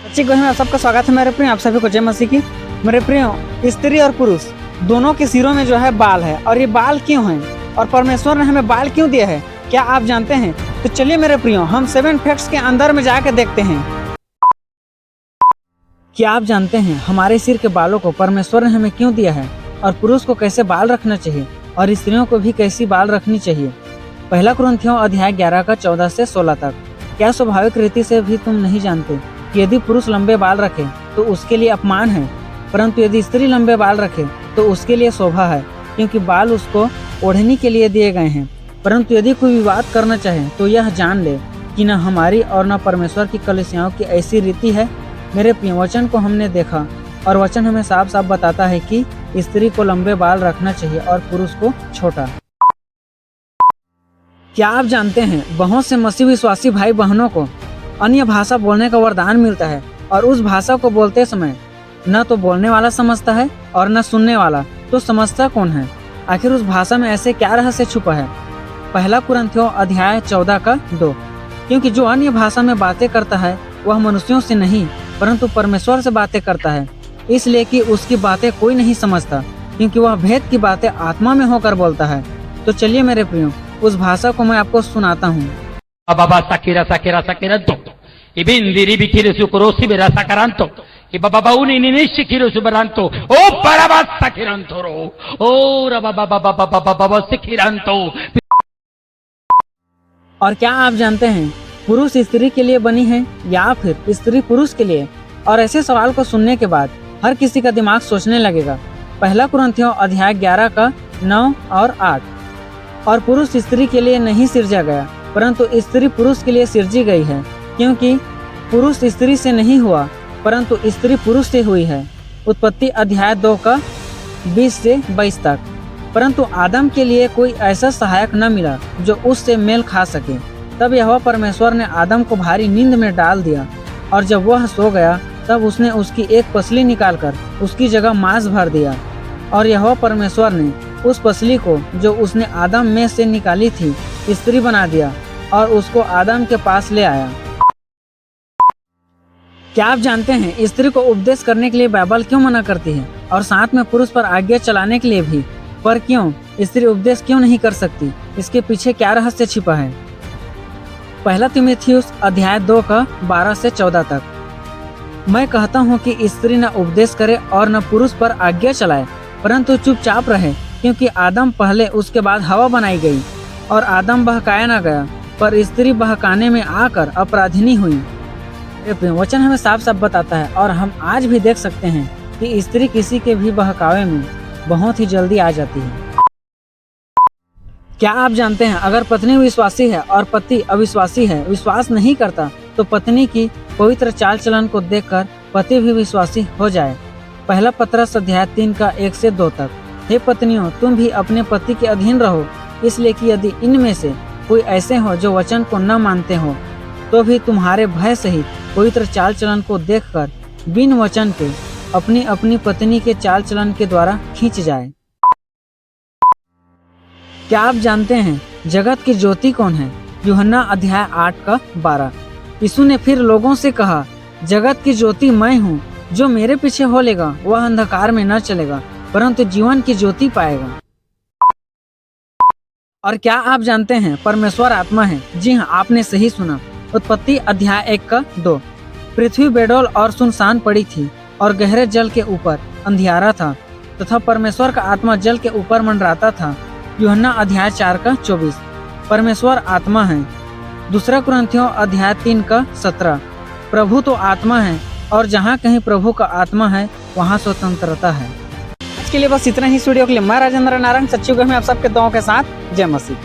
अच्छी गोही में आप सबका स्वागत है मेरे प्रिय। आप सभी को जय मसीह की। मेरे प्रियो, स्त्री और पुरुष दोनों के सिरों में जो है बाल है, और ये बाल क्यों हैं और परमेश्वर ने हमें बाल क्यों दिया है, क्या आप जानते हैं? तो चलिए मेरे प्रियो, हम 7 फैक्ट्स के अंदर में जाकर देखते हैं। क्या आप जानते हैं हमारे सिर के बालों को परमेश्वर ने हमें क्यों दिया है, और पुरुष को कैसे बाल रखना चाहिए और स्त्रियों को भी कैसी बाल रखनी चाहिए? पहला कुरिन्थियों अध्याय 11 का 14 से 16 तक। क्या स्वाभाविक रीति से भी तुम नहीं जानते कि यदि पुरुष लंबे बाल रखे तो उसके लिए अपमान है, परंतु यदि स्त्री लंबे बाल रखे तो उसके लिए शोभा है, क्योंकि बाल उसको ओढ़ने के लिए दिए गए हैं। परंतु यदि कोई विवाद करना चाहे तो यह जान ले कि न हमारी और न परमेश्वर की कलीसियाओं की ऐसी रीति है। मेरे प्रिय, वचन को हमने देखा और वचन हमें साफ साफ बताता है कि स्त्री को लंबे बाल रखना चाहिए और पुरुष को छोटा। क्या आप जानते हैं बहुत से मसीह विश्वासी भाई बहनों को अन्य भाषा बोलने का वरदान मिलता है, और उस भाषा को बोलते समय न तो बोलने वाला समझता है और न सुनने वाला, तो समझता कौन है? आखिर उस भाषा में ऐसे क्या रहस्य छुपा है? पहला कुरिन्थियों अध्याय 14 का 2। क्योंकि जो अन्य भाषा में बातें करता है वह मनुष्यों से नहीं परंतु परमेश्वर से बातें करता है, इसलिए कि उसकी बातें कोई नहीं समझता, क्योंकि वह भेद की बातें आत्मा में होकर बोलता है। तो चलिए मेरे प्रियो, उस भाषा को मैं आपको सुनाता हूँ। Baba sakira sakira sakiranto. Ibindiri bikiri sukorosi bera sakaranto. Ibaba uni ni shikiro subaranto. O paraba sakiranto ro. O rababa sakiranto. और क्या आप जानते हैं पुरुष स्त्री के लिए बनी है या फिर स्त्री पुरुष के लिए? और ऐसे सवाल को सुनने के बाद हर किसी का दिमाग सोचने लगेगा। पहला कुरिन्थियों अध्याय 11 का 9 और 8। और पुरुष स्त्री के लिए नहीं सिरजा गया, परंतु स्त्री पुरुष के लिए सिरजी गई है, क्योंकि पुरुष स्त्री से नहीं हुआ परंतु स्त्री पुरुष से हुई है। उत्पत्ति अध्याय 2 का 20 से 22 तक। परंतु आदम के लिए कोई ऐसा सहायक न मिला जो उससे मेल खा सके। तब यहोवा परमेश्वर ने आदम को भारी नींद में डाल दिया, और जब वह सो गया तब उसने उसकी एक पसली निकालकर उसकी जगह मांस भर दिया। और यहोवा परमेश्वर ने उस पसली को जो उसने आदम में से निकाली थी स्त्री बना दिया और उसको आदम के पास ले आया। क्या आप जानते हैं स्त्री को उपदेश करने के लिए बाइबल क्यों मना करती है, और साथ में पुरुष पर आज्ञा चलाने के लिए भी? पर क्यों स्त्री उपदेश क्यों नहीं कर सकती? इसके पीछे क्या रहस्य छिपा है? पहला तीमुथियुस अध्याय 2 का 12 से 14 तक। मैं कहता हूँ कि स्त्री न उपदेश करे और न पुरुष पर आज्ञा चलाए, परंतु चुपचाप रहे, क्योंकि आदम पहले उसके बाद हवा बनाई गई, और आदम बहकाया न गया पर स्त्री बहकाने में आकर अपराधिनी हुई। वचन हमें साफ साफ बताता है, और हम आज भी देख सकते हैं कि स्त्री किसी के भी बहकावे में बहुत ही जल्दी आ जाती है। क्या आप जानते हैं अगर पत्नी विश्वासी है और पति अविश्वासी है, विश्वास नहीं करता, तो पत्नी की पवित्र चाल चलन को देखकर पति भी विश्वासी हो जाए। पहला पत्रस अध्याय 3 का 1 से 2 तक। हे पत्नियों, तुम भी अपने पति के अधीन रहो, इसलिए कि यदि इनमें से कोई ऐसे हो जो वचन को न मानते हो, तो भी तुम्हारे भय सहित पवित्र चाल चलन को देखकर बिन वचन के अपनी अपनी पत्नी के चाल चलन के द्वारा खींच जाए। क्या आप जानते हैं जगत की ज्योति कौन है? यूहन्ना अध्याय 8 का 12। यीशु ने फिर लोगों से कहा, जगत की ज्योति मैं हूँ, जो मेरे पीछे हो लेगा वह अंधकार में न चलेगा परंतु जीवन की ज्योति पाएगा। और क्या आप जानते हैं परमेश्वर आत्मा है? जी हाँ, आपने सही सुना। उत्पत्ति अध्याय 1 का 2। पृथ्वी बेडौल और सुनसान पड़ी थी, और गहरे जल के ऊपर अंधियारा था, तथा परमेश्वर का आत्मा जल के ऊपर मंडराता था। यूहन्ना अध्याय 4 का 24। परमेश्वर आत्मा है। दूसरा कुरिन्थियों अध्याय 3 का 17। प्रभु तो आत्मा है, और जहाँ कहीं प्रभु का आत्मा है वहाँ स्वतंत्रता है। आज के लिए बस इतना ही। स्टूडियो के लिए मैं राजेंद्र नारायण, सच्ची में आप सबके दुआओं के साथ। जय मसीह।